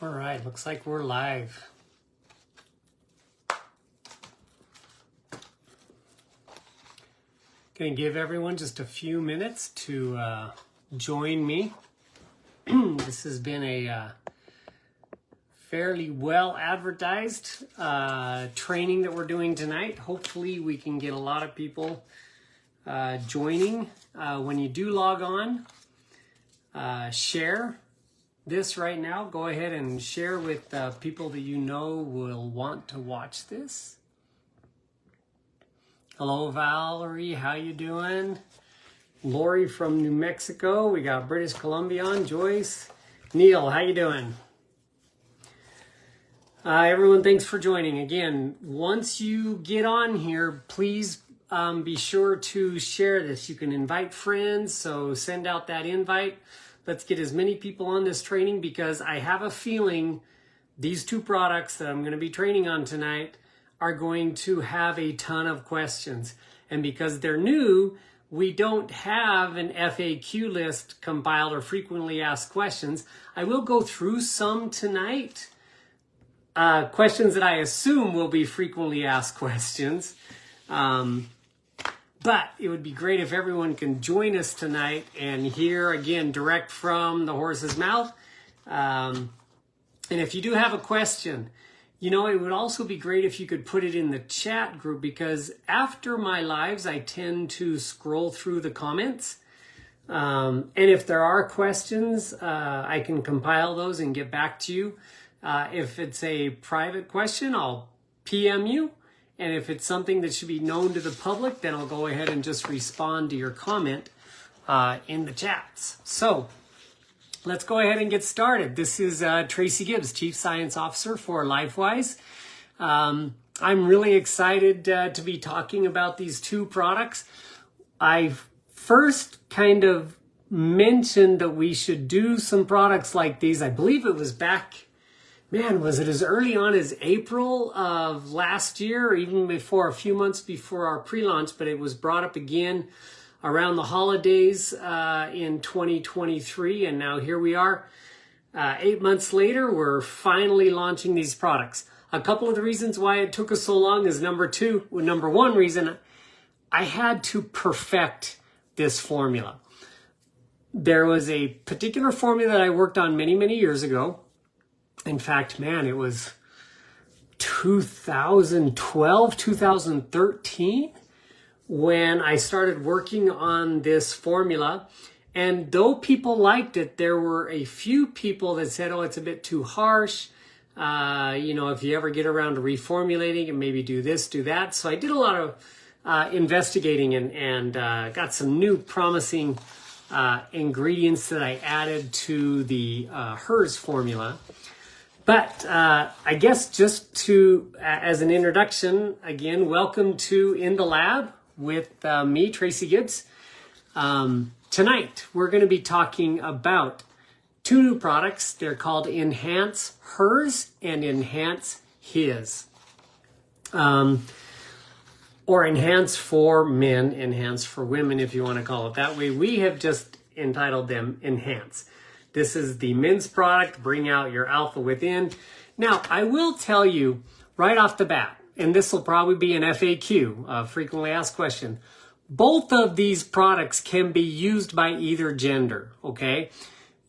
All right, looks like we're live. Going to give everyone just a few minutes to join me. This has been a fairly well advertised training that we're doing tonight. Hopefully we can get a lot of people joining. When you do log on, share this right now. Go ahead and share with people that you know will want to watch this. Hello, Valerie. How you doing? Lori from New Mexico. We got British Columbia on. Joyce. Neil, how you doing? Everyone, thanks for joining. Again, once you get on here, please be sure to share this. You can invite friends, so send out that invite. Let's get as many people on this training because I have a feeling these two products that I'm going to be training on tonight are going to have a ton of questions. And because they're new, we don't have an FAQ list compiled or frequently asked questions. I will go through some tonight. Questions that I assume will be frequently asked questions. But it would be great if everyone can join us tonight and hear, again, direct from the horse's mouth. And if you do have a question, you know, it would also be great if you could put it in the chat group, because after my lives, I tend to scroll through the comments. And if there are questions, I can compile those and get back to you. If it's a private question, I'll PM you. And if it's something that should be known to the public, then I'll go ahead and just respond to your comment in the chats. So let's go ahead and get started. This is Tracy Gibbs, Chief Science Officer for LifeWise. I'm really excited to be talking about these two products. I first kind of mentioned that we should do some products like these. I believe it was back, man, was it as early on as April of last year, or even before, a few months before our pre-launch, but it was brought up again around the holidays in 2023, and now here we are. 8 months later, we're finally launching these products. A couple of the reasons why it took us so long is number one reason, I had to perfect this formula. There was a particular formula that I worked on many, many years ago. In fact, man, it was 2012, 2013. When I started working on this formula. And though people liked it, there were a few people that said, oh, it's a bit too harsh. You know, if you ever get around to reformulating and maybe do this, do that. So I did a lot of investigating and got some new promising ingredients that I added to the HERS formula. But I guess just to, as an introduction, again, welcome to In the Lab with me, Tracy Gibbs. Tonight, we're going to be talking about two new products. They're called Enhance Hers and Enhance His. Or Enhance for Men, Enhance for Women, if you want to call it that way. We have just entitled them Enhance. This is the men's product, Bring Out Your Alpha Within. Now, I will tell you right off the bat, and this will probably be an FAQ, a frequently asked question. Both of these products can be used by either gender, okay?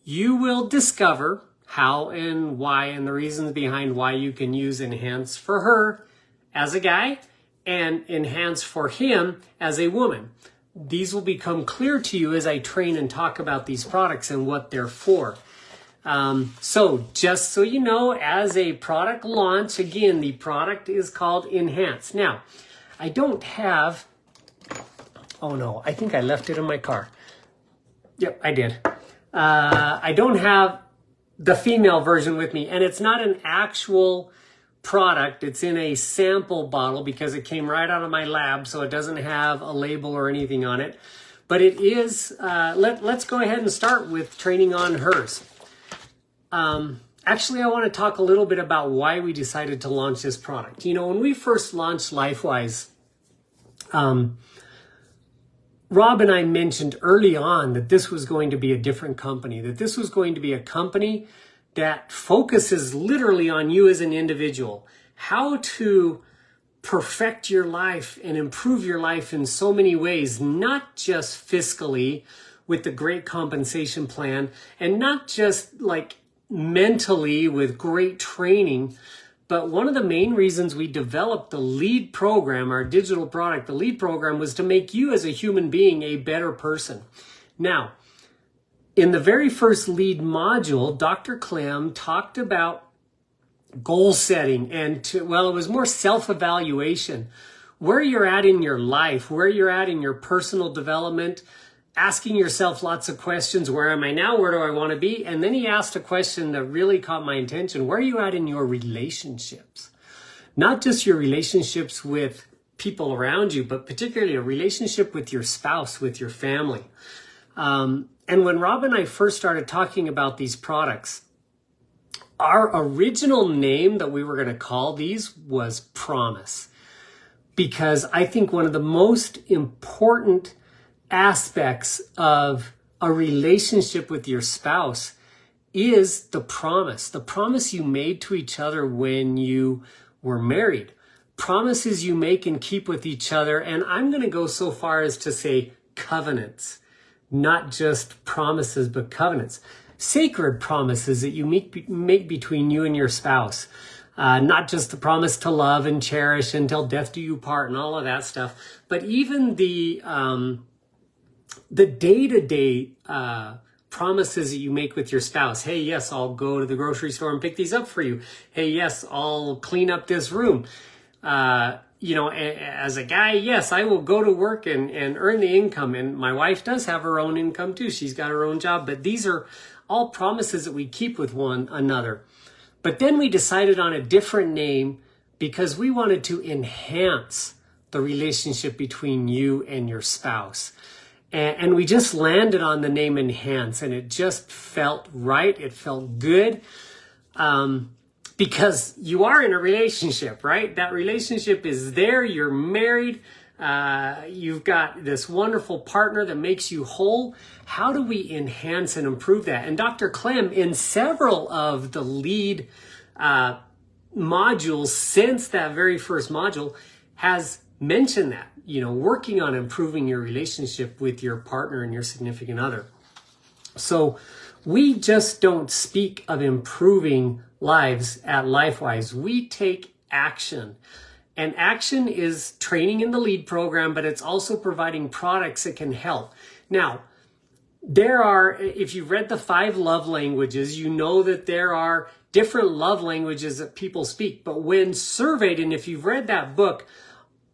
You will discover how and why and the reasons behind why you can use Enhance for her as a guy and Enhance for him as a woman. These will become clear to you as I train and talk about these products and what they're for. So just so you know, as a product launch, again, the product is called Enhance. Now, I don't have, oh no, I think I left it in my car. Yep, I did. I don't have the female version with me, and it's not an actual product. It's in a sample bottle because it came right out of my lab, so it doesn't have a label or anything on it. But it is, let's go ahead and start with training on hers. Actually, I want to talk a little bit about why we decided to launch this product. You know, when we first launched LifeWise, Rob and I mentioned early on that this was going to be a different company, that this was going to be a company that focuses literally on you as an individual, how to perfect your life and improve your life in so many ways, not just fiscally with the great compensation plan, and not just like mentally with great training. But one of the main reasons we developed the LEAD program, our digital product, the LEAD program, was to make you as a human being a better person. Now, in the very first LEAD module, Dr. Clem talked about goal setting and it was more self-evaluation, where you're at in your life, where you're at in your personal development, asking yourself lots of questions. Where am I now? Where do I want to be? And then he asked a question that really caught my attention. Where are you at in your relationships? Not just your relationships with people around you, but particularly a relationship with your spouse, with your family. And when Rob and I first started talking about these products, our original name that we were going to call these was Promise, because I think one of the most important aspects of a relationship with your spouse is the promise you made to each other when you were married, promises you make and keep with each other. And I'm going to go so far as to say covenants, not just promises, but covenants. Sacred promises that you make between you and your spouse. Not just the promise to love and cherish until death do you part and all of that stuff, but even the day-to-day promises that you make with your spouse. Hey, yes, I'll go to the grocery store and pick these up for you. Hey, yes, I'll clean up this room. As a guy, yes, I will go to work and earn the income. And my wife does have her own income too. She's got her own job. But these are all promises that we keep with one another. But then we decided on a different name because we wanted to enhance the relationship between you and your spouse. And we just landed on the name Enhance, and it just felt right. It felt good. Because you are in a relationship, right? That relationship is there. You're married. You've got this wonderful partner that makes you whole. How do we enhance and improve that? And Dr. Clem, in several of the LEAD modules since that very first module, has mentioned that, working on improving your relationship with your partner and your significant other. So we just don't speak of improving lives at LifeWise. We take action. And action is training in the LEAD program, but it's also providing products that can help. Now, if you've read the 5 love languages, you know that there are different love languages that people speak. But when surveyed, and if you've read that book,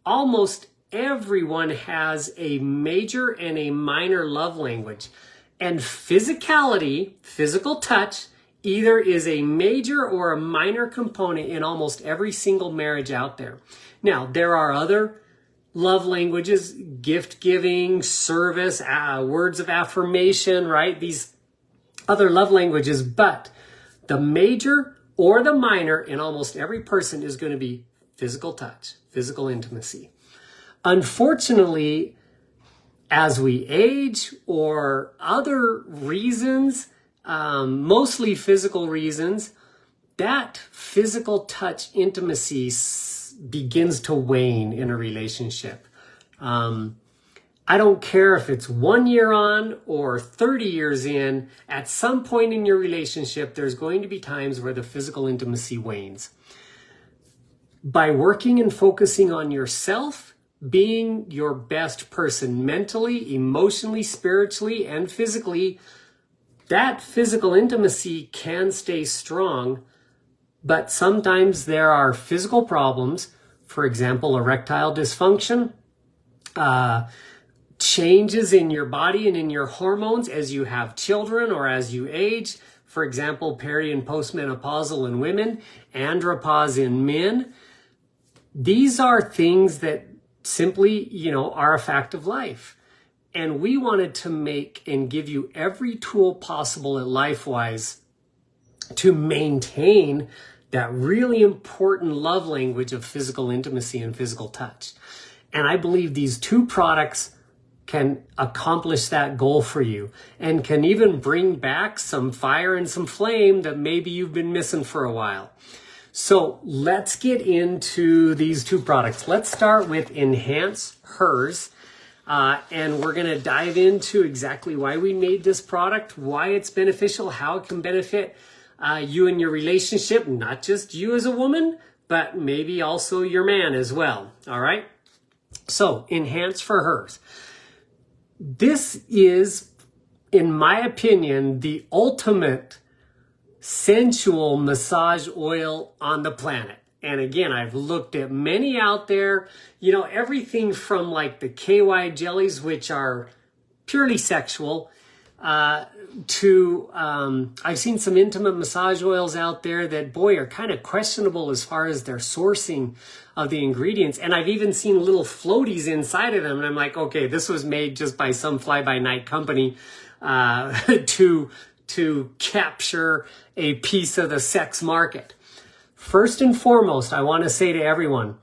almost everyone has a major and a minor love language. And physicality, physical touch, either is a major or a minor component in almost every single marriage out there. Now, there are other love languages, gift giving, service, words of affirmation, right? These other love languages, but the major or the minor in almost every person is going to be physical touch, physical intimacy. Unfortunately, as we age or other reasons, mostly physical reasons, that physical touch intimacy begins to wane in a relationship. I don't care if it's 1 year on or 30 years in, at some point in your relationship, there's going to be times where the physical intimacy wanes. By working and focusing on yourself, being your best person mentally, emotionally, spiritually, and physically, that physical intimacy can stay strong, but sometimes there are physical problems, for example, erectile dysfunction, changes in your body and in your hormones as you have children or as you age, for example, peri and postmenopausal in women, andropause in men. These are things that simply, are a fact of life. And we wanted to make and give you every tool possible at LifeWise to maintain that really important love language of physical intimacy and physical touch. And I believe these 2 products can accomplish that goal for you and can even bring back some fire and some flame that maybe you've been missing for a while. So let's get into these two products. Let's start with Enhance Hers. And we're going to dive into exactly why we made this product, why it's beneficial, how it can benefit you and your relationship, not just you as a woman, but maybe also your man as well. All right. So Enhance for Hers. This is, in my opinion, the ultimate sensual massage oil on the planet. And again, I've looked at many out there, you know, everything from like the KY jellies, which are purely sexual, to I've seen some intimate massage oils out there that, boy, are kind of questionable as far as their sourcing of the ingredients. And I've even seen little floaties inside of them. And I'm like, okay, this was made just by some fly-by-night company to capture a piece of the sex market. First and foremost, I want to say to everyone,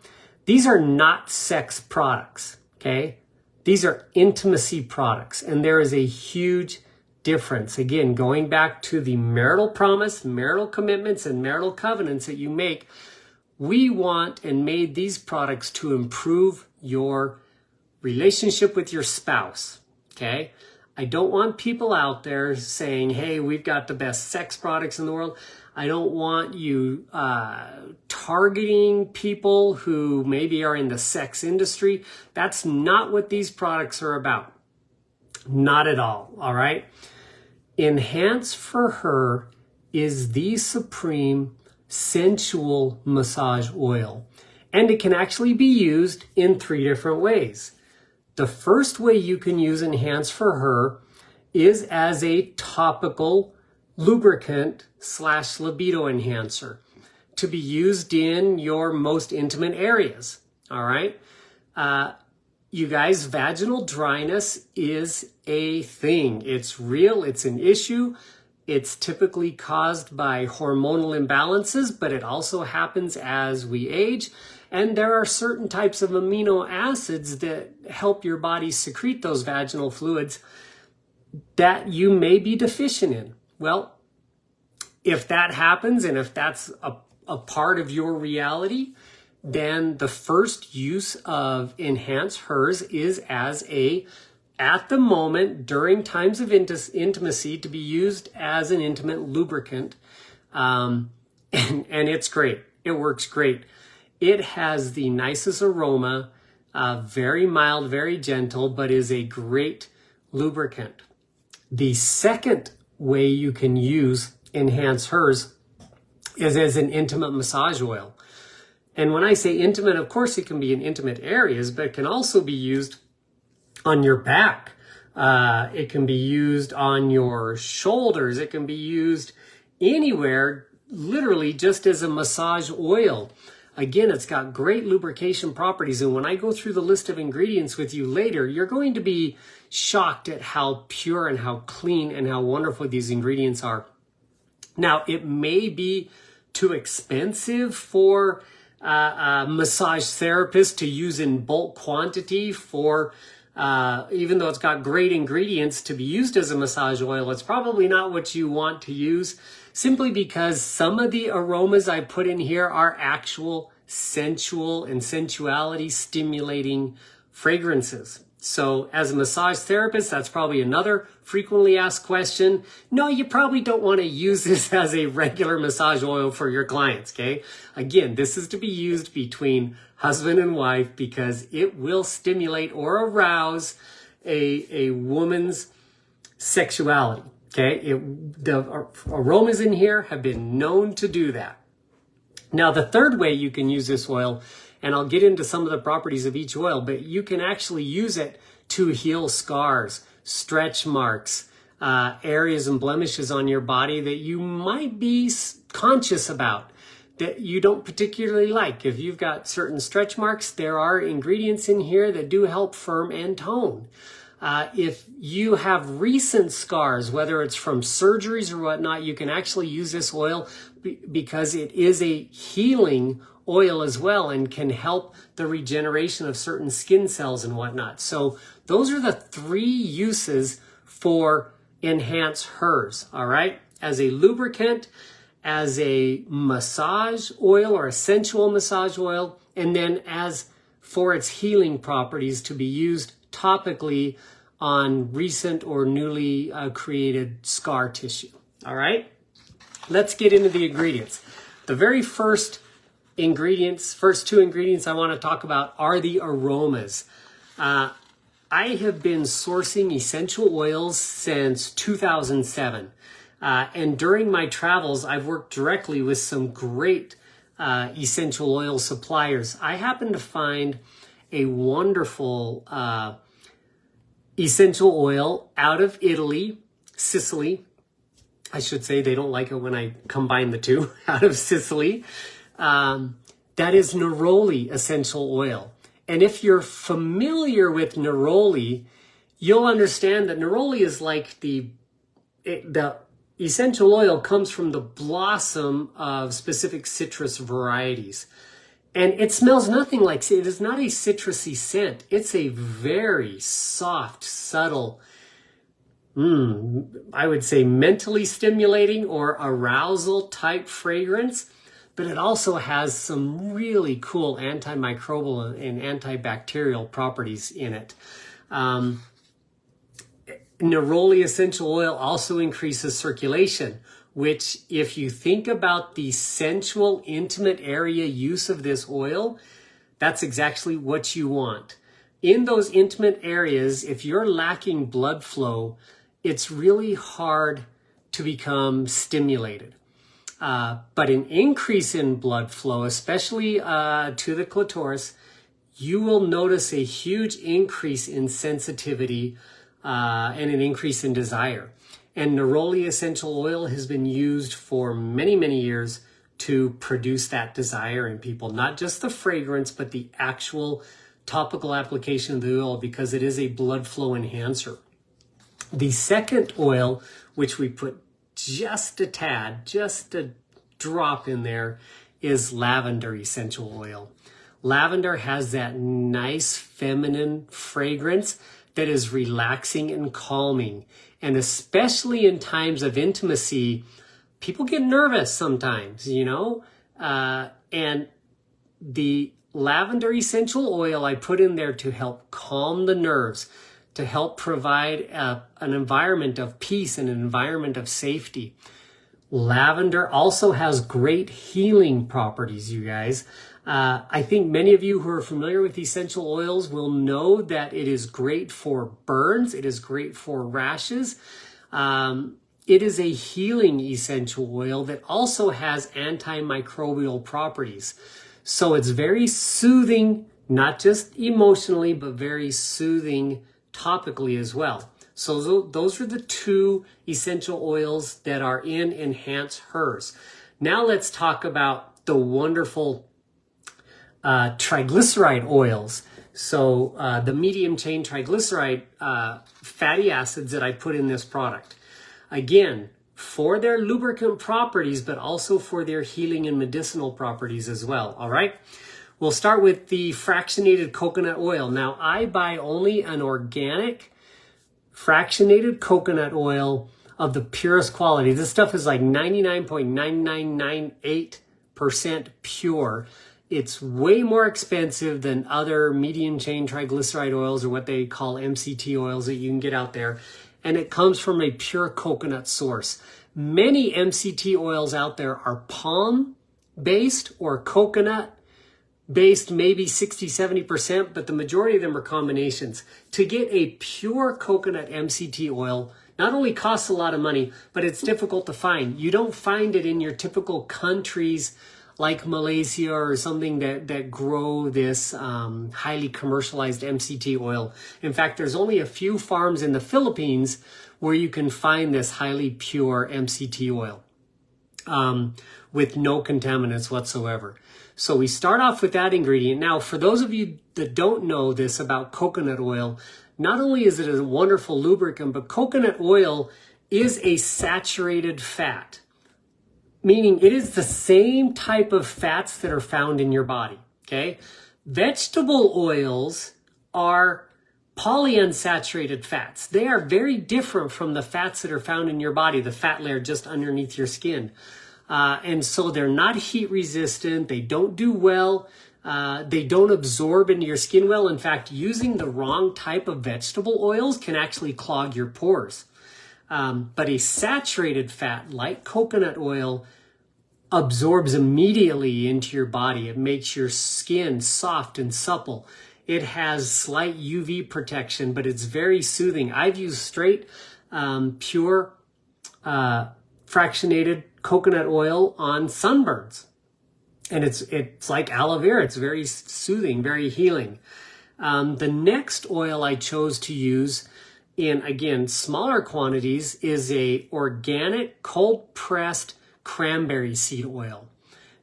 these are not sex products, okay? These are intimacy products, and there is a huge difference. Again, going back to the marital promise, marital commitments, and marital covenants that you make, we want and made these products to improve your relationship with your spouse, okay? I don't want people out there saying, hey, we've got the best sex products in the world. I don't want you targeting people who maybe are in the sex industry. That's not what these products are about. Not at all right? Enhance for Her is the supreme sensual massage oil. And it can actually be used in 3 different ways. The first way you can use Enhance for Her is as a topical lubricant / libido enhancer to be used in your most intimate areas. All right. You guys, vaginal dryness is a thing. It's real. It's an issue. It's typically caused by hormonal imbalances, but it also happens as we age. And there are certain types of amino acids that help your body secrete those vaginal fluids that you may be deficient in. Well, if that happens and if that's a part of your reality, then the first use of Enhance Hers is as at the moment, during times of intimacy, to be used as an intimate lubricant. And it's great. It works great. It has the nicest aroma, very mild, very gentle, but is a great lubricant. The second way you can use Enhance Hers is as an intimate massage oil. And when I say intimate, of course, it can be in intimate areas, but it can also be used on your back. It can be used on your shoulders. It can be used anywhere, literally just as a massage oil. Again, it's got great lubrication properties. And when I go through the list of ingredients with you later, you're going to be shocked at how pure and how clean and how wonderful these ingredients are. Now, it may be too expensive for a massage therapist to use in bulk quantity for, even though it's got great ingredients to be used as a massage oil, it's probably not what you want to use, simply because some of the aromas I put in here are actual sensual and sensuality stimulating fragrances. So as a massage therapist, that's probably another frequently asked question. No, you probably don't want to use this as a regular massage oil for your clients, okay? Again, this is to be used between husband and wife because it will stimulate or arouse a woman's sexuality, okay? The aromas in here have been known to do that. Now, the third way you can use this oil, and I'll get into some of the properties of each oil, but you can actually use it to heal scars, stretch marks, areas and blemishes on your body that you might be conscious about, that you don't particularly like. If you've got certain stretch marks, there are ingredients in here that do help firm and tone. If you have recent scars, whether it's from surgeries or whatnot, you can actually use this oil because it is a healing oil as well and can help the regeneration of certain skin cells and whatnot. So those are the 3 uses for Enhance Hers, all right? As a lubricant, as a massage oil or essential massage oil, and then as for its healing properties to be used topically on recent or newly created scar tissue, all right? Let's get into the ingredients. The very first 2 ingredients I want to talk about are the aromas. I have been sourcing essential oils since 2007. And during my travels, I've worked directly with some great essential oil suppliers. I happen to find a wonderful essential oil out of Italy, Sicily. I should say they don't like it when I combine the two, out of Sicily. That is neroli essential oil. And if you're familiar with neroli, you'll understand that neroli is like the essential oil comes from the blossom of specific citrus varieties. And it smells nothing like, it is not a citrusy scent. It's a very soft, subtle, I would say mentally stimulating or arousal type fragrance. But it also has some really cool antimicrobial and antibacterial properties in it. Neroli essential oil also increases circulation, which if you think about the sensual, intimate area use of this oil, that's exactly what you want. In those intimate areas, if you're lacking blood flow, it's really hard to become stimulated. But an increase in blood flow, especially to the clitoris, you will notice a huge increase in sensitivity and an increase in desire. And neroli essential oil has been used for many, many years to produce that desire in people. Not just the fragrance, but the actual topical application of the oil, because it is a blood flow enhancer. The second oil, which we put just a tad, just a drop in there, is lavender essential oil. Lavender has that nice feminine fragrance that is relaxing and calming. And especially in times of intimacy, people get nervous sometimes, you know? And the lavender essential oil I put in there to help calm the nerves, to help provide an environment of peace and an environment of safety. Lavender also has great healing properties, you guys. I think many of you who are familiar with essential oils will know that it is great for burns. It is great for rashes. It is a healing essential oil that also has antimicrobial properties. So it's very soothing, not just emotionally, but very soothing topically as well. So those are the 2 essential oils that are in Enhance Hers. Now let's talk about the wonderful triglyceride oils. So the medium chain triglyceride fatty acids that I put in this product. Again, for their lubricant properties, but also for their healing and medicinal properties as well. All right. We'll start with the fractionated coconut oil. Now I buy only an organic fractionated coconut oil of the purest quality. This stuff is like 99.9998% pure. It's way more expensive than other medium chain triglyceride oils, or what they call MCT oils that you can get out there. And it comes from a pure coconut source. Many MCT oils out there are palm based or coconut based, maybe 60-70%, but the majority of them are combinations. To get a pure coconut MCT oil not only costs a lot of money, but it's difficult to find. You don't find it in your typical countries like Malaysia or something that grow this highly commercialized MCT oil. In fact, there's only a few farms in the Philippines where you can find this highly pure MCT oil with no contaminants whatsoever. So we start off with that ingredient. Now, for those of you that don't know this about coconut oil, not only is it a wonderful lubricant, but coconut oil is a saturated fat. meaning it is the same type of fats that are found in your body, okay? Vegetable oils are polyunsaturated fats. They are very different from the fats that are found in your body, the fat layer just underneath your skin. And so they're not heat resistant. They don't do well. They don't absorb into your skin well. In fact, using the wrong type of vegetable oils can actually clog your pores. But a saturated fat like coconut oil absorbs immediately into your body. It makes your skin soft and supple. It has slight UV protection, but it's very soothing. I've used straight, pure, fractionated coconut oil on sunburns. And it's like aloe vera. It's very soothing, very healing. The next oil I chose to use in, again, smaller quantities is a organic cold pressed cranberry seed oil.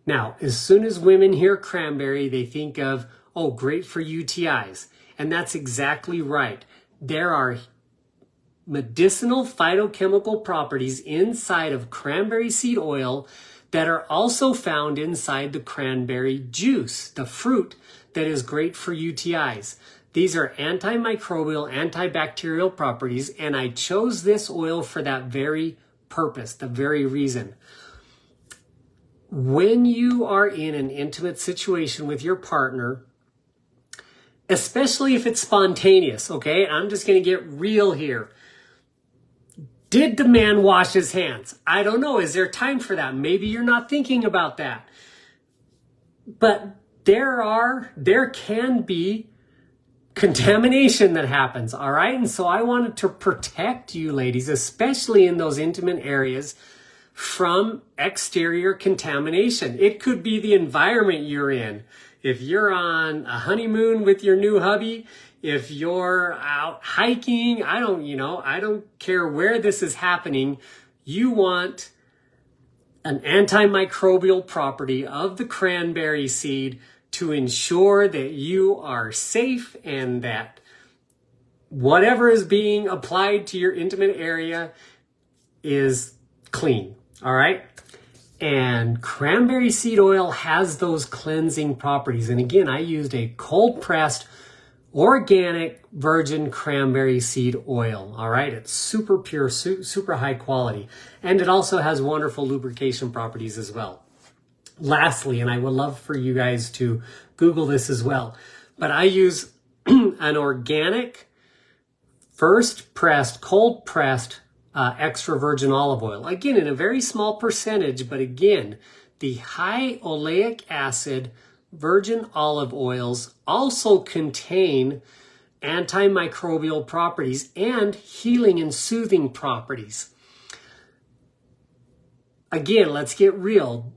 Now, as soon as women hear cranberry, they think of, oh, great for UTIs. And that's exactly right. There are medicinal phytochemical properties inside of cranberry seed oil that are also found inside the cranberry juice, the fruit that is great for UTIs. These are antimicrobial, antibacterial properties, and I chose this oil for that very purpose, the very reason. When you are in an intimate situation with your partner, especially if it's spontaneous, okay? I'm just going to get real here. Did the man wash his hands? I don't know. Is there time for that? Maybe you're not thinking about that. But there can be contamination that happens, all right? And so I wanted to protect you ladies, especially in those intimate areas, from exterior contamination. It could be the environment you're in. If you're on a honeymoon with your new hubby, if you're out hiking, I don't care where this is happening, you want an antimicrobial property of the cranberry seed to ensure that you are safe and that whatever is being applied to your intimate area is clean, all right? And cranberry seed oil has those cleansing properties. And again, I used a cold pressed organic virgin cranberry seed oil, all right? It's super pure, super high quality. And it also has wonderful lubrication properties as well. Lastly, and I would love for you guys to Google this as well, but I use an organic, first pressed, cold pressed extra virgin olive oil. Again, in a very small percentage, but again, the high oleic acid virgin olive oils also contain antimicrobial properties and healing and soothing properties. Again, let's get real.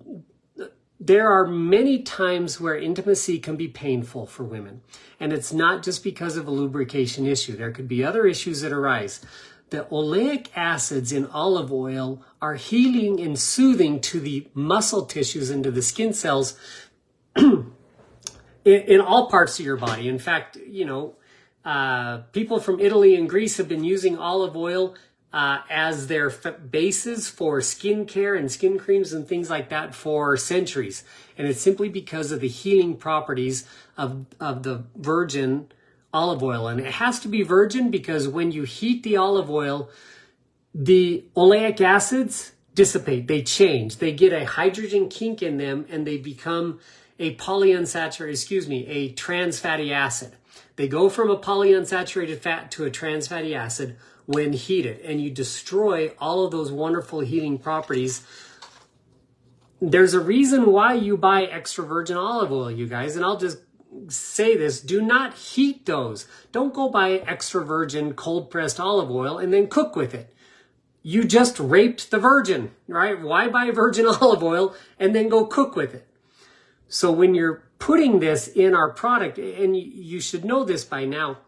There are many times where intimacy can be painful for women, and it's not just because of a lubrication issue. There could be other issues that arise. The oleic acids in olive oil are healing and soothing to the muscle tissues and to the skin cells in all parts of your body. In fact, people from Italy and Greece have been using olive oil as their bases for skincare and skin creams and things like that for centuries. And it's simply because of the healing properties of the virgin olive oil. And it has to be virgin because when you heat the olive oil, the oleic acids dissipate, they change, they get a hydrogen kink in them and they become a a trans fatty acid. They go from a polyunsaturated fat to a trans fatty acid when heated, and you destroy all of those wonderful healing properties. There's a reason why you buy extra virgin olive oil, you guys, and I'll just say this, do not heat those. Don't go buy extra virgin cold pressed olive oil and then cook with it. You just raped the virgin, right? Why buy virgin olive oil and then go cook with it? So when you're putting this in our product, and you should know this by now,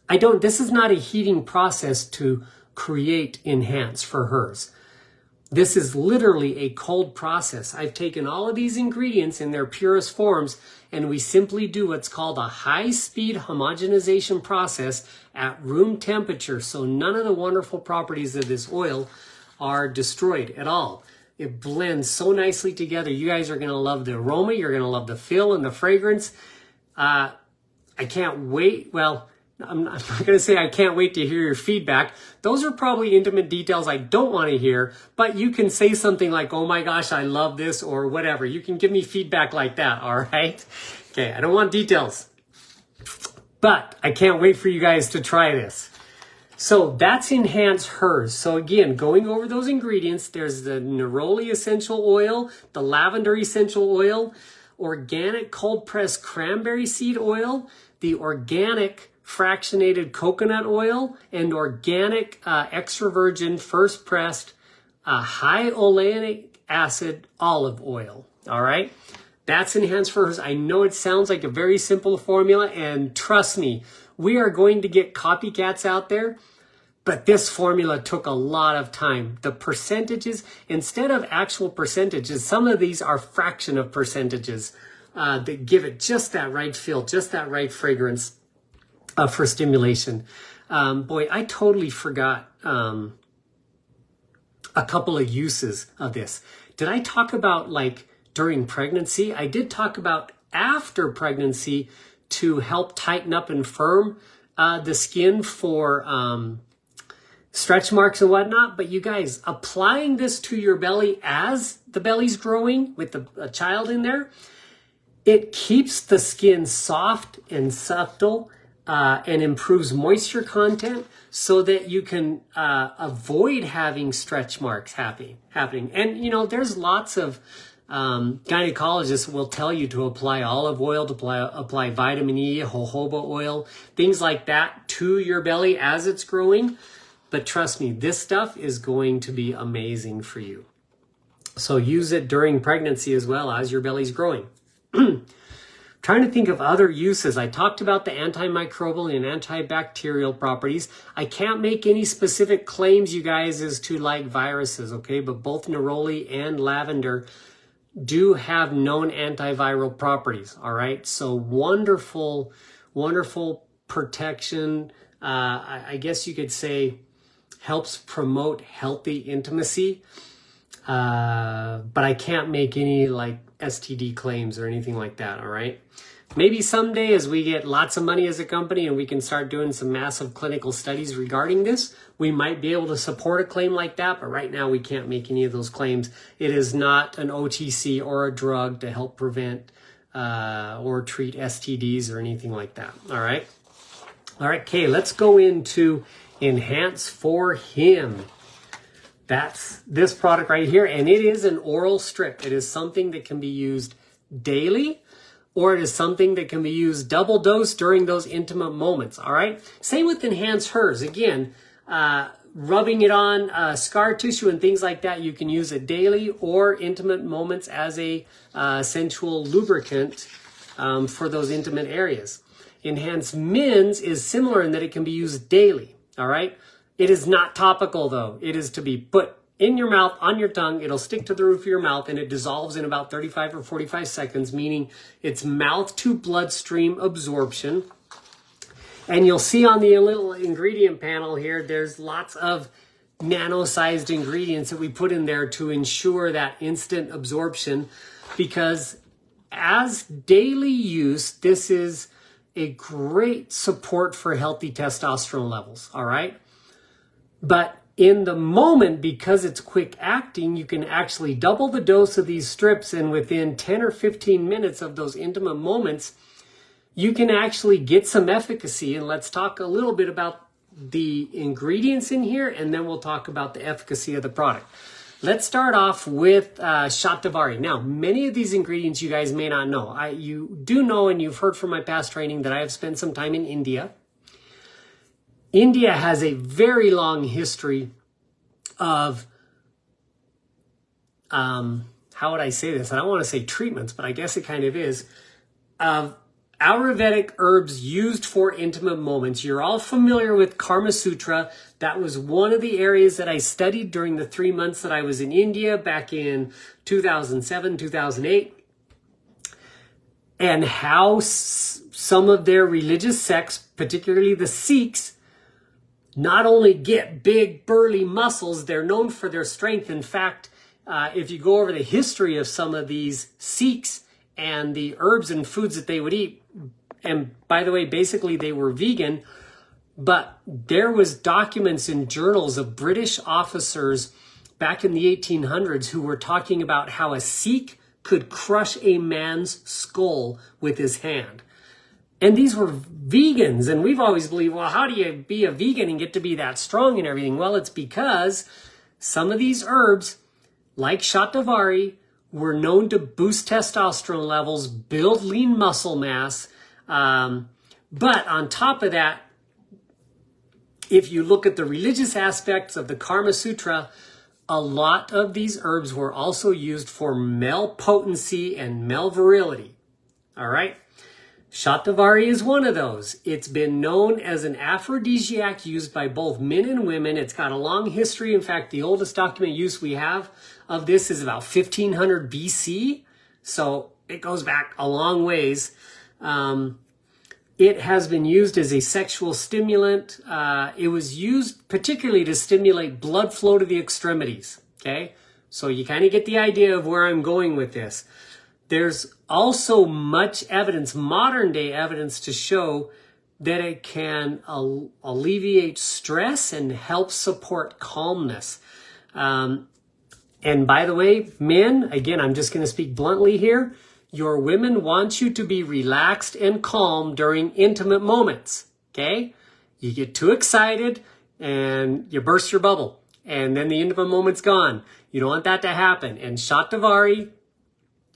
this is not a heating process to create enhance for hers. This is literally a cold process. I've taken all of these ingredients in their purest forms, and we simply do what's called a high-speed homogenization process at room temperature, so none of the wonderful properties of this oil are destroyed at all. It blends so nicely together. You guys are going to love the aroma. You're going to love the feel and the fragrance. I can't wait. Well, I'm not going to say I can't wait to hear your feedback. Those are probably intimate details I don't want to hear, but you can say something like, oh my gosh, I love this, or whatever. You can give me feedback like that, all right? Okay, I don't want details, but I can't wait for you guys to try this. So that's Enhance Hers. So again, going over those ingredients, there's the neroli essential oil, the lavender essential oil, organic cold pressed cranberry seed oil, the organic fractionated coconut oil, and organic extra virgin first pressed high oleic acid olive oil. All right. That's Enhance Hers. I know it sounds like a very simple formula, and trust me, we are going to get copycats out there, but this formula took a lot of time. The percentages, instead of actual percentages, some of these are fraction of percentages that give it just that right feel, just that right fragrance for stimulation. Boy, I totally forgot a couple of uses of this. Did I talk about like during pregnancy? I did talk about after pregnancy to help tighten up and firm the skin for stretch marks and whatnot. But you guys, applying this to your belly as the belly's growing with a child in there, it keeps the skin soft and supple and improves moisture content so that you can avoid having stretch marks happening. And, you know, there's lots of gynecologists will tell you to apply olive oil, to apply vitamin E, jojoba oil, things like that to your belly as it's growing. But trust me, this stuff is going to be amazing for you. So use it during pregnancy as well as your belly's growing. Trying to think of other uses. I talked about the antimicrobial and antibacterial properties. I can't make any specific claims, you guys, as to like viruses, okay? But both neroli and lavender do have known antiviral properties, all right? So wonderful, wonderful protection. I guess you could say helps promote healthy intimacy. But I can't make any like STD claims or anything like that, all right? Maybe someday as we get lots of money as a company and we can start doing some massive clinical studies regarding this, we might be able to support a claim like that, but right now we can't make any of those claims. It is not an OTC or a drug to help prevent or treat STDs or anything like that, all right? All right, okay, let's go into Enhance for Him. That's this product right here, and it is an oral strip. It is something that can be used daily, or it is something that can be used double dose during those intimate moments, all right? Same with Enhance Hers. Again, rubbing it on scar tissue and things like that, you can use it daily or intimate moments as a sensual lubricant for those intimate areas. Enhance Men's is similar in that it can be used daily, all right? It is not topical though. It is to be put in your mouth, on your tongue. It'll stick to the roof of your mouth and it dissolves in about 35 or 45 seconds, meaning it's mouth to bloodstream absorption. And you'll see on the little ingredient panel here, there's lots of nano-sized ingredients that we put in there to ensure that instant absorption, because as daily use, this is a great support for healthy testosterone levels, all right? But in the moment, because it's quick acting, you can actually double the dose of these strips, and within 10 or 15 minutes of those intimate moments, you can actually get some efficacy. And let's talk a little bit about the ingredients in here, and then we'll talk about the efficacy of the product. Let's start off with Shatavari. Now, many of these ingredients you guys may not know. You do know, and you've heard from my past training, that I have spent some time in India. India has a very long history of, how would I say this? I don't want to say treatments, but I guess it kind of is, of Ayurvedic herbs used for intimate moments. You're all familiar with Karma Sutra. That was one of the areas that I studied during the 3 months that I was in India back in 2007, 2008. And how some of their religious sects, particularly the Sikhs, not only get big, burly muscles, they're known for their strength. In fact, if you go over the history of some of these Sikhs and the herbs and foods that they would eat, and by the way, basically they were vegan, but there was documents in journals of British officers back in the 1800s who were talking about how a Sikh could crush a man's skull with his hand. And these were vegans, and we've always believed, well, how do you be a vegan and get to be that strong and everything? Well, it's because some of these herbs, like shatavari, were known to boost testosterone levels, build lean muscle mass. But on top of that, if you look at the religious aspects of the Karma Sutra, a lot of these herbs were also used for male potency and male virility. All right? Shatavari is one of those. It's been known as an aphrodisiac used by both men and women. It's got a long history. In fact, the oldest document use we have of this is about 1500 BC. So it goes back a long ways. It has been used as a sexual stimulant. It was used particularly to stimulate blood flow to the extremities. Okay? So you kind of get the idea of where I'm going with this. There's also much evidence, modern day evidence, to show that it can alleviate stress and help support calmness. And by the way, men, again, I'm just going to speak bluntly here. Your women want you to be relaxed and calm during intimate moments. Okay? You get too excited and you burst your bubble. And then the intimate moment's gone. You don't want that to happen. And Shatavari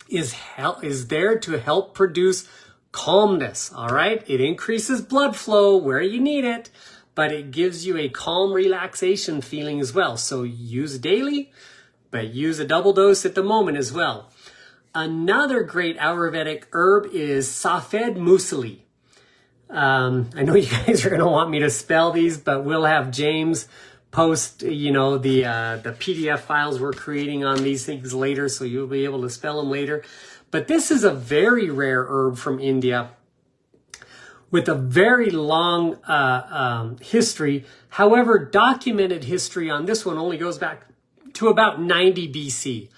is there to help produce calmness, all right? It increases blood flow where you need it, but it gives you a calm relaxation feeling as well. So use daily, but use a double dose at the moment as well. Another great Ayurvedic herb is Safed Musli. I know you guys are going to want me to spell these, but we'll have James post, the PDF files we're creating on these things later, so you'll be able to spell them later. But this is a very rare herb from India with a very long history. However, documented history on this one only goes back to about 90 BC.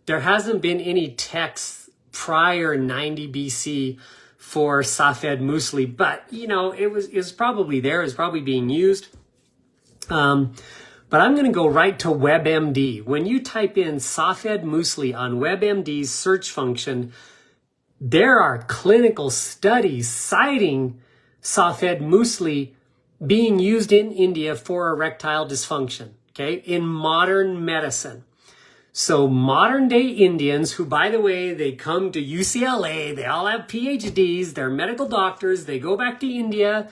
There hasn't been any texts prior 90 BC for Safed Musli, but it was probably there, it was probably being used. But I'm going to go right to WebMD. When you type in Safed Musli on WebMD's search function, there are clinical studies citing Safed Musli being used in India for erectile dysfunction, okay, in modern medicine. So modern day Indians, who, by the way, they come to UCLA, they all have PhDs, they're medical doctors, they go back to India,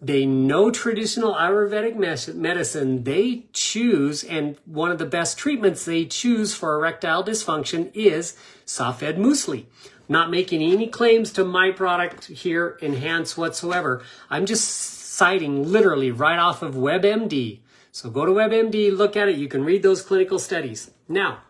they know traditional Ayurvedic medicine, they choose, and one of the best treatments they choose for erectile dysfunction is Safed Musli. Not making any claims to my product here, Enhance whatsoever. I'm just citing literally right off of WebMD. So go to WebMD, look at it, you can read those clinical studies. Now,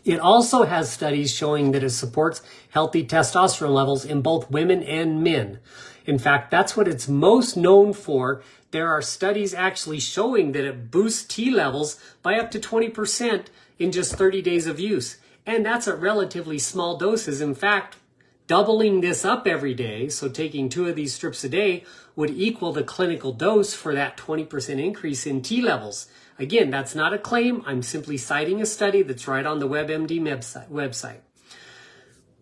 it also has studies showing that it supports healthy testosterone levels in both women and men. In fact, that's what it's most known for. There are studies actually showing that it boosts T levels by up to 20% in just 30 days of use. And that's at relatively small doses. In fact, doubling this up every day, so taking 2 of these strips a day, would equal the clinical dose for that 20% increase in T levels. Again, that's not a claim. I'm simply citing a study that's right on the WebMD website.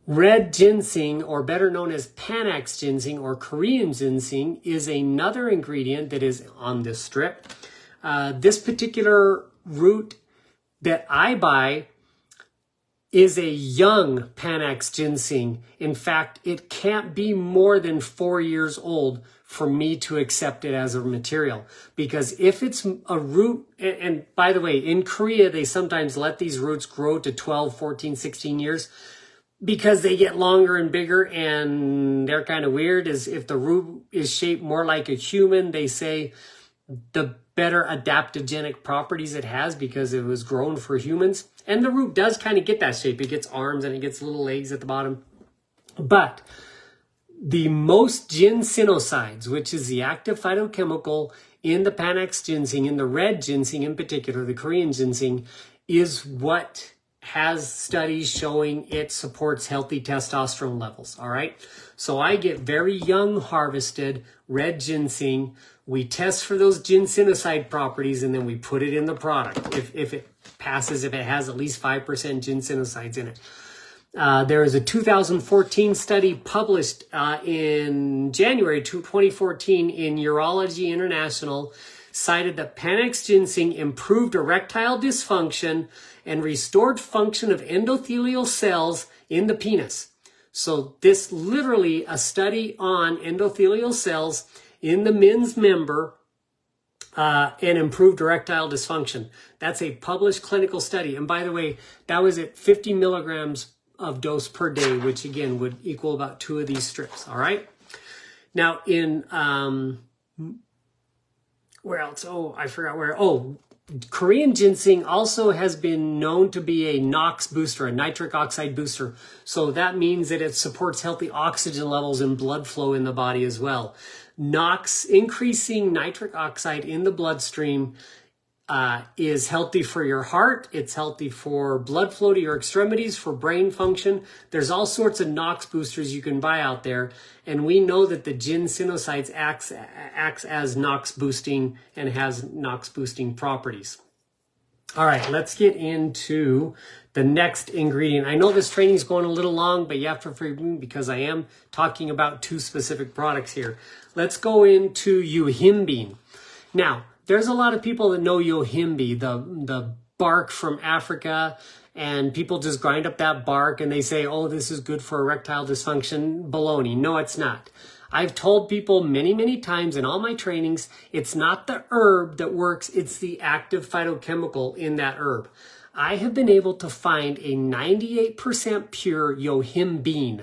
Red ginseng, or better known as Panax ginseng or Korean ginseng, is another ingredient that is on this strip. This particular root that I buy is a young Panax ginseng. In fact, it can't be more than 4 years old for me to accept it as a material. Because if it's a root, and by the way, in Korea, they sometimes let these roots grow to 12, 14, 16 years because they get longer and bigger, and they're kind of weird. Is if the root is shaped more like a human, they say the better adaptogenic properties it has because it was grown for humans. And the root does kind of get that shape. It gets arms and it gets little legs at the bottom. But the most ginsenosides, which is the active phytochemical in the Panax ginseng, in the red ginseng in particular, the Korean ginseng, is what has studies showing it supports healthy testosterone levels, all right? So I get very young harvested red ginseng. We test for those ginsenoside properties, and then we put it in the product. If it passes, if it has at least 5% ginsenosides in it. There is a 2014 study published in January 2014 in Urology International, cited that Panax ginseng improved erectile dysfunction and restored function of endothelial cells in the penis. So this literally a study on endothelial cells in the men's member and improved erectile dysfunction. That's a published clinical study. And by the way, that was at 50 milligrams of dose per day, which again would equal about 2 of these strips. All right. Now in, where else? Oh, I forgot where. Oh, Korean ginseng also has been known to be a NOx booster, a nitric oxide booster. So that means that it supports healthy oxygen levels and blood flow in the body as well. NOx, increasing nitric oxide in the bloodstream, is healthy for your heart. It's healthy for blood flow to your extremities, for brain function. There's all sorts of NOx boosters you can buy out there. And we know that the ginsenosides acts as NOx boosting and has NOx boosting properties. All right, let's get into the next ingredient. I know this training is going a little long, but you have to forgive me because I am talking about 2 specific products here. Let's go into yohimbine. Now, there's a lot of people that know yohimbe, the bark from Africa, and people just grind up that bark and they say, oh, this is good for erectile dysfunction. Baloney. No, it's not. I've told people many, many times in all my trainings, it's not the herb that works, it's the active phytochemical in that herb. I have been able to find a 98% pure yohimbine.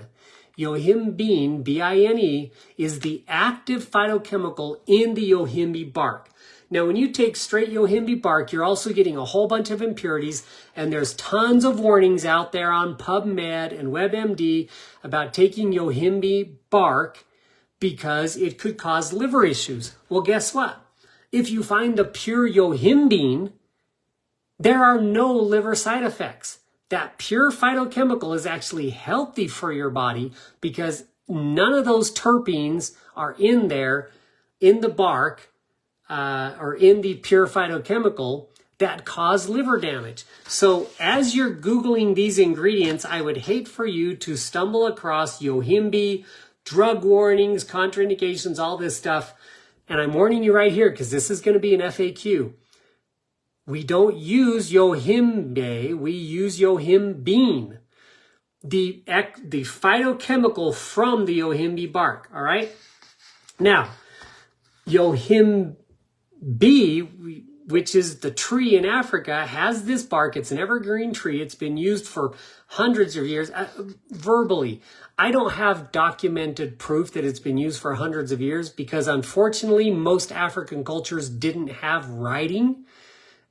Yohimbine, B-I-N-E, is the active phytochemical in the yohimbe bark. Now, when you take straight yohimbe bark, you're also getting a whole bunch of impurities, and there's tons of warnings out there on PubMed and WebMD about taking yohimbe bark because it could cause liver issues. Well, guess what? If you find the pure yohimbine, there are no liver side effects. That pure phytochemical is actually healthy for your body because none of those terpenes are in there in the bark or in the pure phytochemical that cause liver damage. So as you're Googling these ingredients, I would hate for you to stumble across yohimbe, drug warnings, contraindications, all this stuff. And I'm warning you right here because this is going to be an FAQ. We don't use yohimbe, we use yohimbine, the phytochemical from the yohimbe bark, all right? Now, yohimbe, which is the tree in Africa, has this bark. It's an evergreen tree. It's been used for hundreds of years, verbally. I don't have documented proof that it's been used for hundreds of years because unfortunately, most African cultures didn't have writing.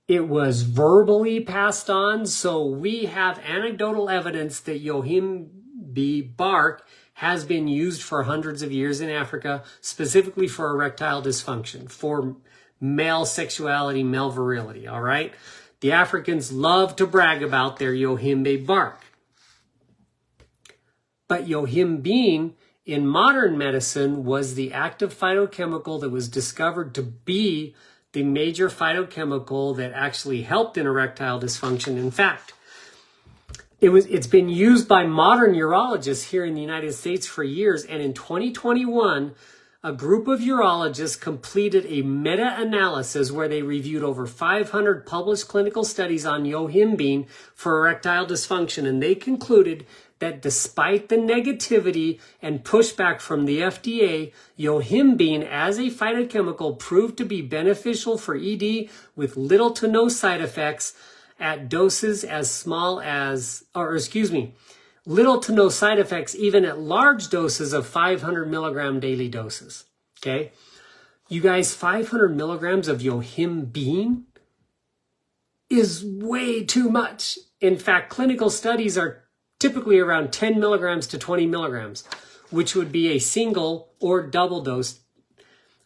It was verbally passed on, so we have anecdotal evidence that yohimbe bark has been used for hundreds of years in Africa, specifically for erectile dysfunction, for male sexuality, male virility, all right? The Africans love to brag about their yohimbe bark. But yohimbine in modern medicine was the active phytochemical that was discovered to be the major phytochemical that actually helped in erectile dysfunction. In fact, it's been used by modern urologists here in the United States for years. And in 2021, a group of urologists completed a meta-analysis where they reviewed over 500 published clinical studies on yohimbine for erectile dysfunction. And they concluded that despite the negativity and pushback from the FDA, yohimbine as a phytochemical proved to be beneficial for ED with little to no side effects at doses as small as, little to no side effects even at large doses of 500 milligram daily doses. Okay? You guys, 500 milligrams of yohimbine is way too much. In fact, clinical studies are typically around 10 milligrams to 20 milligrams, which would be a single or double dose.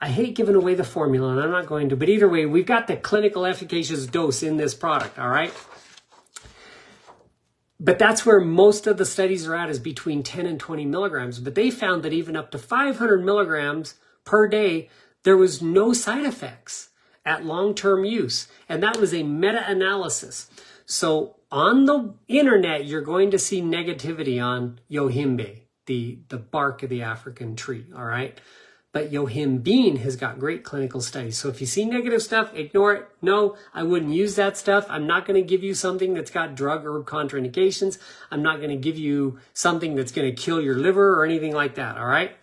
I hate giving away the formula, and I'm not going to, but either way, we've got the clinical efficacious dose in this product, all right? But that's where most of the studies are at, is between 10 and 20 milligrams. But they found that even up to 500 milligrams per day, there was no side effects at long-term use. And that was a meta-analysis. So on the internet, you're going to see negativity on yohimbe, the bark of the African tree, all right? But yohimbine has got great clinical studies. So if you see negative stuff, ignore it. No, I wouldn't use that stuff. I'm not going to give you something that's got drug or contraindications. I'm not going to give you something that's going to kill your liver or anything like that, all right?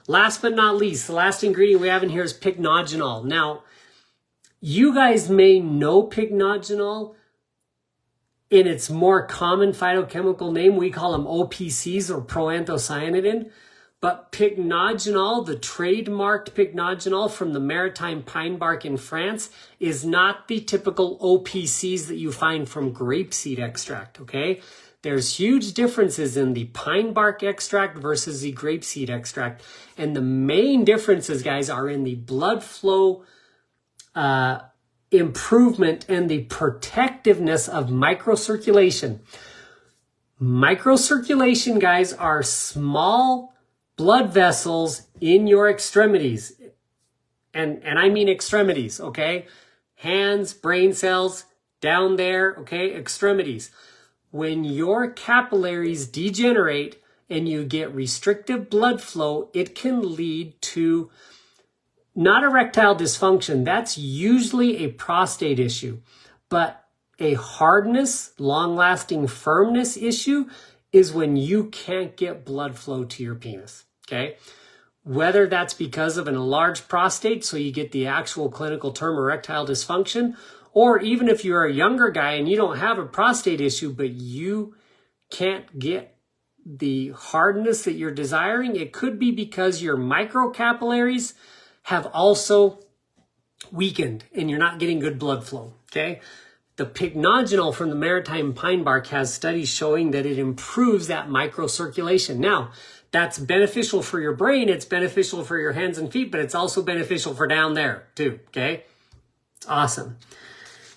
Last but not least, the last ingredient we have in here is pycnogenol. Now, you guys may know pycnogenol in its more common phytochemical name. We call them OPCs, or proanthocyanidin. But pycnogenol, the trademarked pycnogenol from the maritime pine bark in France, is not the typical OPCs that you find from grapeseed extract, okay? There's huge differences in the pine bark extract versus the grapeseed extract. And the main differences, guys, are in the blood flow improvement and the protectiveness of microcirculation. Microcirculation, guys, are small blood vessels in your extremities. And I mean extremities, okay? Hands, brain cells, down there, okay? Extremities. When your capillaries degenerate and you get restrictive blood flow, it can lead to not erectile dysfunction. That's usually a prostate issue. But a hardness, long-lasting firmness issue is when you can't get blood flow to your penis. Okay, whether that's because of an enlarged prostate, so you get the actual clinical term erectile dysfunction, or even if you're a younger guy and you don't have a prostate issue, but you can't get the hardness that you're desiring, it could be because your microcapillaries have also weakened and you're not getting good blood flow. Okay, the pycnogenol from the maritime pine bark has studies showing that it improves that microcirculation. Now, that's beneficial for your brain, it's beneficial for your hands and feet, but it's also beneficial for down there too, okay? It's awesome.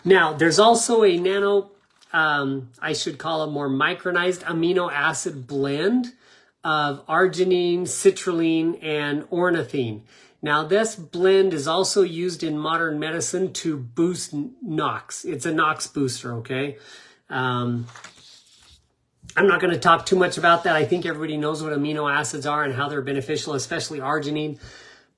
Now, there's also a I should call a more micronized amino acid blend of arginine, citrulline, and ornithine. Now, this blend is also used in modern medicine to boost NOx. It's a NOx booster, okay? I'm not going to talk too much about that. I think everybody knows what amino acids are and how they're beneficial, especially arginine.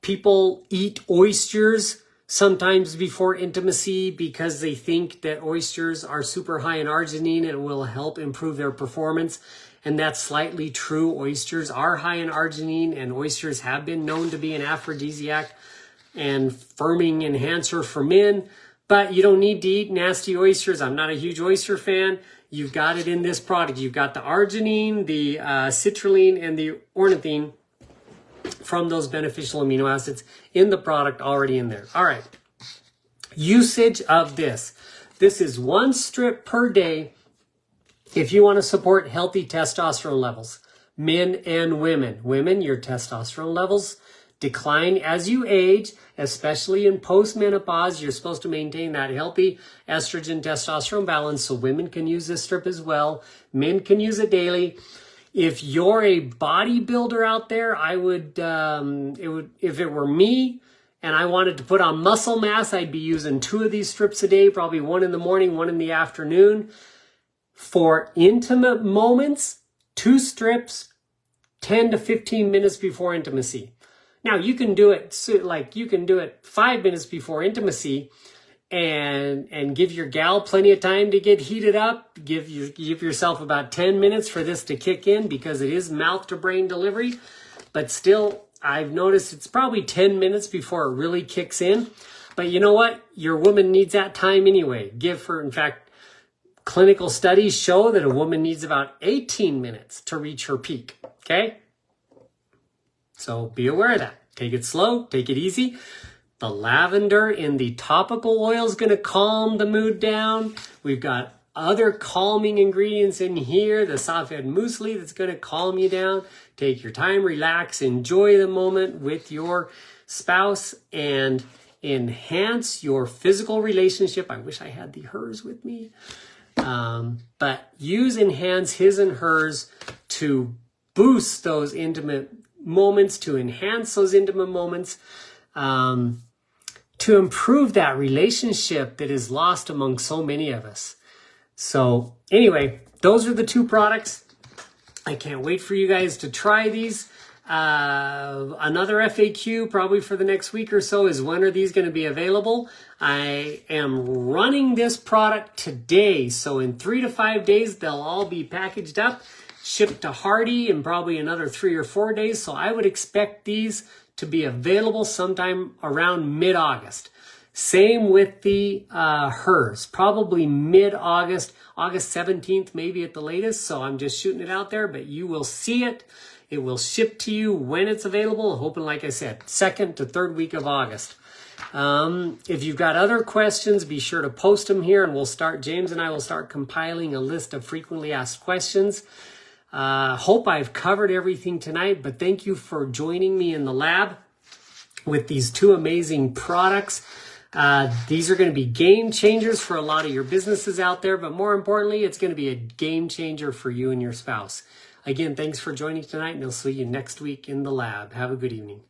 People eat oysters sometimes before intimacy because they think that oysters are super high in arginine and will help improve their performance. And that's slightly true. Oysters are high in arginine, and oysters have been known to be an aphrodisiac and firming enhancer for men. But you don't need to eat nasty oysters. I'm not a huge oyster fan. You've got it in this product. You've got the arginine, the citrulline, and the ornithine from those beneficial amino acids in the product already in there. All right. Usage of this. This is 1 strip per day if you want to support healthy testosterone levels. Men and women. Women, your testosterone levels decline as you age, especially in postmenopause. You're supposed to maintain that healthy estrogen testosterone balance, so women can use this strip as well. Men can use it daily. If you're a bodybuilder out there, I would, if it were me and I wanted to put on muscle mass, I'd be using 2 of these strips a day, probably 1 in the morning, 1 in the afternoon. For intimate moments, 2 strips, 10 to 15 minutes before intimacy. Now, you can do it 5 minutes before intimacy and give your gal plenty of time to get heated up. Give yourself about 10 minutes for this to kick in because it is mouth to brain delivery. But still, I've noticed it's probably 10 minutes before it really kicks in. But you know what? Your woman needs that time anyway. Give her, in fact, clinical studies show that a woman needs about 18 minutes to reach her peak. Okay? So be aware of that. Take it slow, take it easy. The lavender in the topical oil is going to calm the mood down. We've got other calming ingredients in here. The Safed muesli that's going to calm you down. Take your time, relax, enjoy the moment with your spouse and enhance your physical relationship. I wish I had the hers with me. But use Enhance his and hers to boost those intimate moments, to enhance those intimate moments, to improve that relationship that is lost among so many of us. So anyway, those are the two products. I can't wait for you guys to try these. Another FAQ probably for the next week or so is, when are these going to be available? I am running this product today. So in 3 to 5 days, they'll all be packaged up, shipped to Hardy in probably another 3 or 4 days. So I would expect these to be available sometime around mid-August. Same with the hers, probably mid-August, August 17th, maybe at the latest. So I'm just shooting it out there, but you will see it. It will ship to you when it's available, hoping, like I said, 2nd to 3rd week of August. If you've got other questions, be sure to post them here, and James and I will start compiling a list of frequently asked questions. Hope I've covered everything tonight, but thank you for joining me in the lab with these two amazing products. These are going to be game changers for a lot of your businesses out there, but more importantly, it's going to be a game changer for you and your spouse. Again, thanks for joining tonight, and I'll see you next week in the lab. Have a good evening.